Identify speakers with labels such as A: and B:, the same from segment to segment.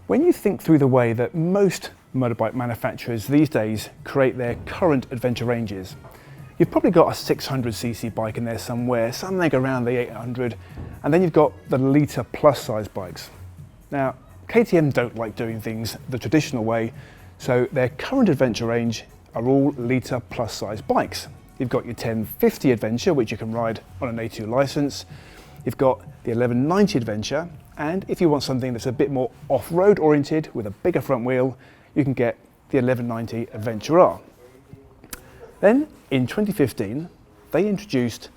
A: When you think through the way that most motorbike manufacturers these days create their current adventure ranges, you've probably got a 600cc bike in there somewhere, something around the 800, and then you've got the litre plus size bikes. Now, KTM don't like doing things the traditional way, so their current adventure range are all litre plus size bikes. You've got your 1050 Adventure, which you can ride on an A2 licence. You've got the 1190 Adventure, and if you want something that's a bit more off-road oriented with a bigger front wheel, you can get the 1190 Adventure R. Then in 2015, they introduced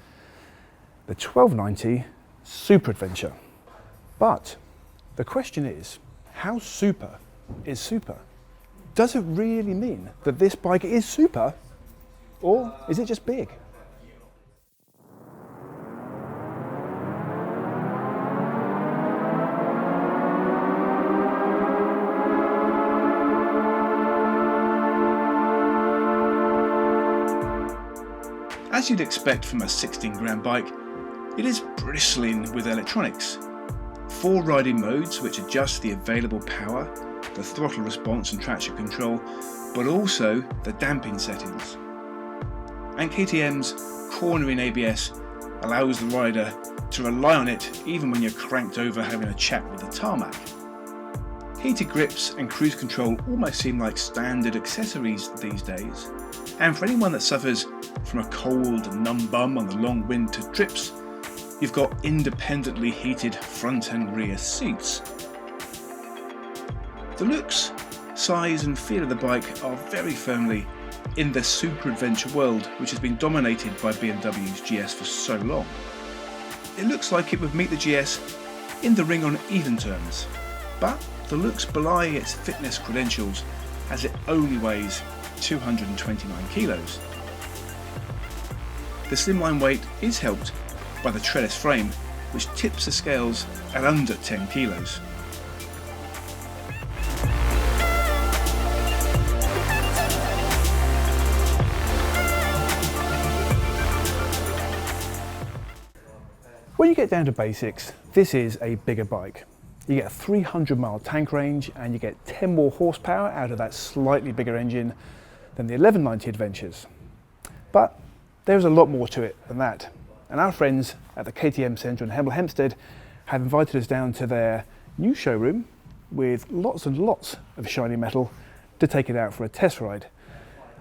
A: the 1290 Super Adventure. But the question is, how super is super? Does it really mean that this bike is super, or is it just big?
B: As you'd expect from a 16-gram bike, it is bristling with electronics. 4 riding modes which adjust the available power, the throttle response and traction control, but also the damping settings. And KTM's cornering ABS allows the rider to rely on it even when you're cranked over having a chat with the tarmac. Heated grips and cruise control almost seem like standard accessories these days, and for anyone that suffers from a cold and numb bum on the long winter trips, you've got independently heated front and rear seats. The looks, size and feel of the bike are very firmly in the Super Adventure world, which has been dominated by BMW's GS for so long. It looks like it would meet the GS in the ring on even terms, but the looks belie its fitness credentials as it only weighs 229 kilos. The slimline weight is helped by the trellis frame, which tips the scales at under 10 kilos.
A: When you get down to basics, this is a bigger bike. You get a 300-mile tank range and you get 10 more horsepower out of that slightly bigger engine than the 1190 Adventures. But there's a lot more to it than that. And our friends at the KTM Centre in Hemel Hempstead have invited us down to their new showroom with lots and lots of shiny metal to take it out for a test ride.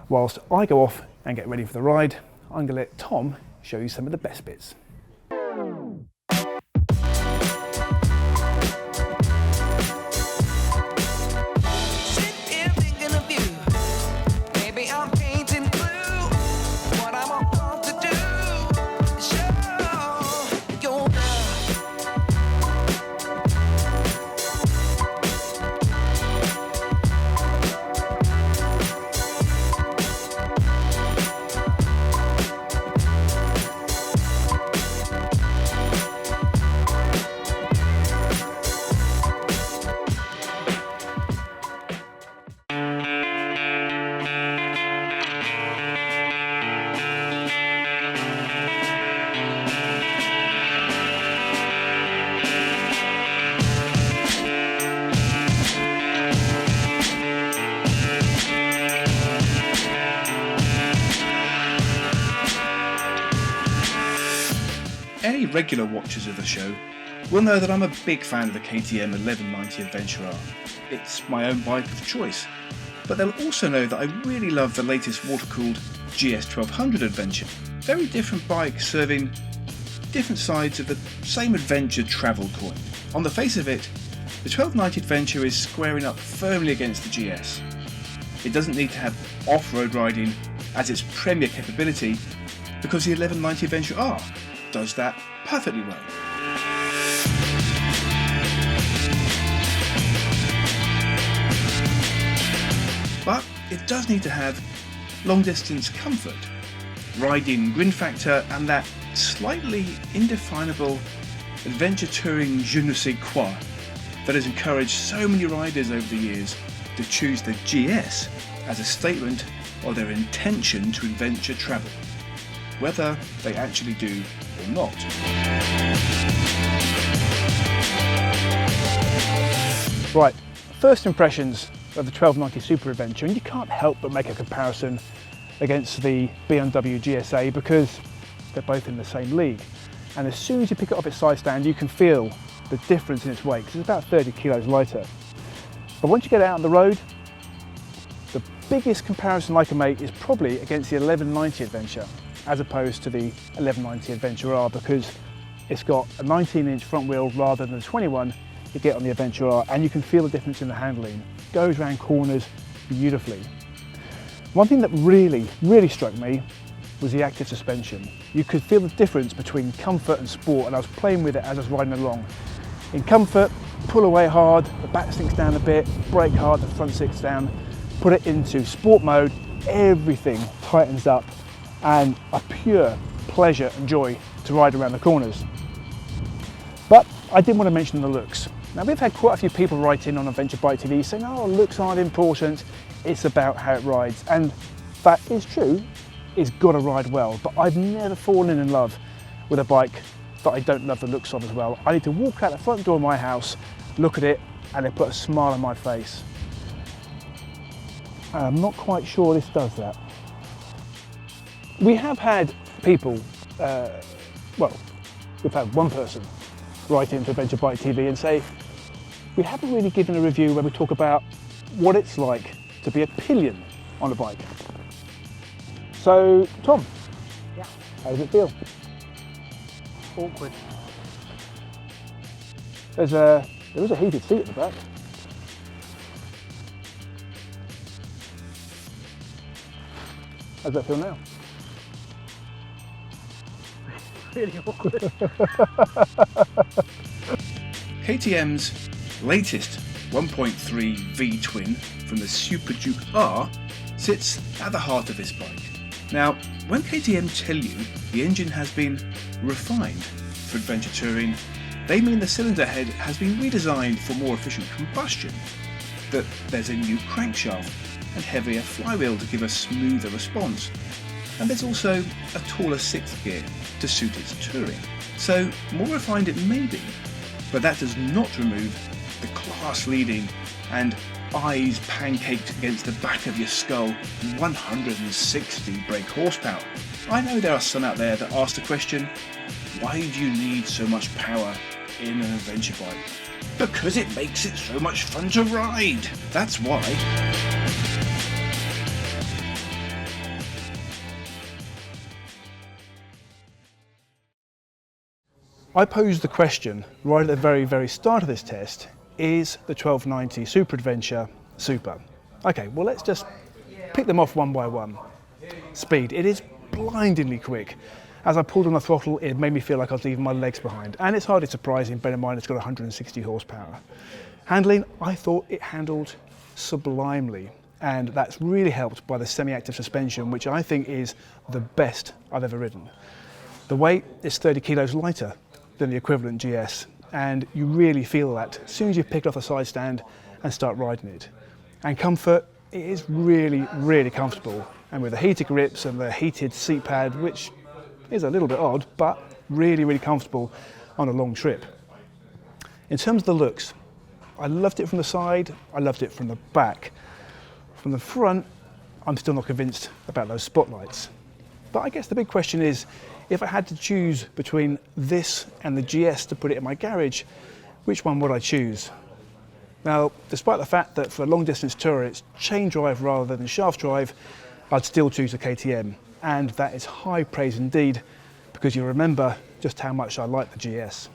A: Whilst I go off and get ready for the ride, I'm going to let Tom show you some of the best bits.
B: Any regular watchers of the show will know that I'm a big fan of the KTM 1190 Adventure R. It's my own bike of choice, but they'll also know that I really love the latest water-cooled GS 1200 Adventure. Very different bike serving different sides of the same adventure travel coin. On the face of it, the 1290 Adventure is squaring up firmly against the GS. It doesn't need to have off-road riding as its premier capability because the 1190 Adventure R does that perfectly well. But it does need to have long distance comfort, riding grin factor and that slightly indefinable adventure touring je ne sais quoi that has encouraged so many riders over the years to choose the GS as a statement of their intention to adventure travel, whether they actually do or not.
A: Right, first impressions of the 1290 Super Adventure, and you can't help but make a comparison against the BMW GSA because they're both in the same league. And as soon as you pick it off its side stand, you can feel the difference in its weight, because it's about 30 kilos lighter. But once you get out on the road, the biggest comparison I can make is probably against the 1190 Adventure, as opposed to the 1190 Adventure R, because it's got a 19-inch front wheel rather than the 21 you get on the Adventure R, and you can feel the difference in the handling. It goes around corners beautifully. One thing that really struck me was the active suspension. You could feel the difference between comfort and sport, and I was playing with it as I was riding along. In comfort, pull away hard, the back sinks down a bit, brake hard, the front sinks down. Put it into sport mode, everything tightens up, and a pure pleasure and joy to ride around the corners. But I did want to mention the looks. Now, we've had quite a few people write in on Adventure Bike TV saying, oh, looks aren't important, it's about how it rides. And that is true, it's got to ride well, but I've never fallen in love with a bike that I don't love the looks of as well. I need to walk out the front door of my house, look at it, and it put a smile on my face. I'm not quite sure this does that. We have had people, well, we've had one person write into Adventure Bike TV and say, we haven't really given a review where we talk about what it's like to be a pillion on a bike. So, Tom,
C: yeah,
A: how does it feel?
C: awkward.
A: There is a heated seat at the back. How does that feel now?
C: Really awkward.
B: KTM's latest 1.3 V-twin from the Super Duke R sits at the heart of this bike. Now, when KTM tell you the engine has been refined for adventure touring, they mean the cylinder head has been redesigned for more efficient combustion, that there's a new crankshaft and heavier flywheel to give a smoother response, and there's also a taller sixth gear to suit its touring. So, more refined it may be, but that does not remove the class-leading and eyes pancaked against the back of your skull 160 brake horsepower. I know there are some out there that ask the question, why do you need so much power in an adventure bike? Because it makes it so much fun to ride. That's why.
A: I posed the question right at the very start of this test, is the 1290 Super Adventure super? Okay, well let's just pick them off one by one. Speed, it is blindingly quick. As I pulled on the throttle, it made me feel like I was leaving my legs behind, and it's hardly surprising, bear in mind it's got 160 horsepower. Handling, I thought it handled sublimely, and that's really helped by the semi-active suspension, which I think is the best I've ever ridden. The weight is 30 kilos lighter than the equivalent GS, and you really feel that as soon as you pick it off the side stand and start riding it. And comfort, it is really comfortable, and with the heated grips and the heated seat pad, which is a little bit odd, but really comfortable on a long trip. In terms of the looks, I loved it from the side, I loved it from the back. From the front, I'm still not convinced about those spotlights. But I guess the big question is, if I had to choose between this and the GS to put it in my garage, which one would I choose? Now, despite the fact that for a long distance tour it's chain drive rather than shaft drive, I'd still choose the KTM. And that is high praise indeed, because you remember just how much I like the GS.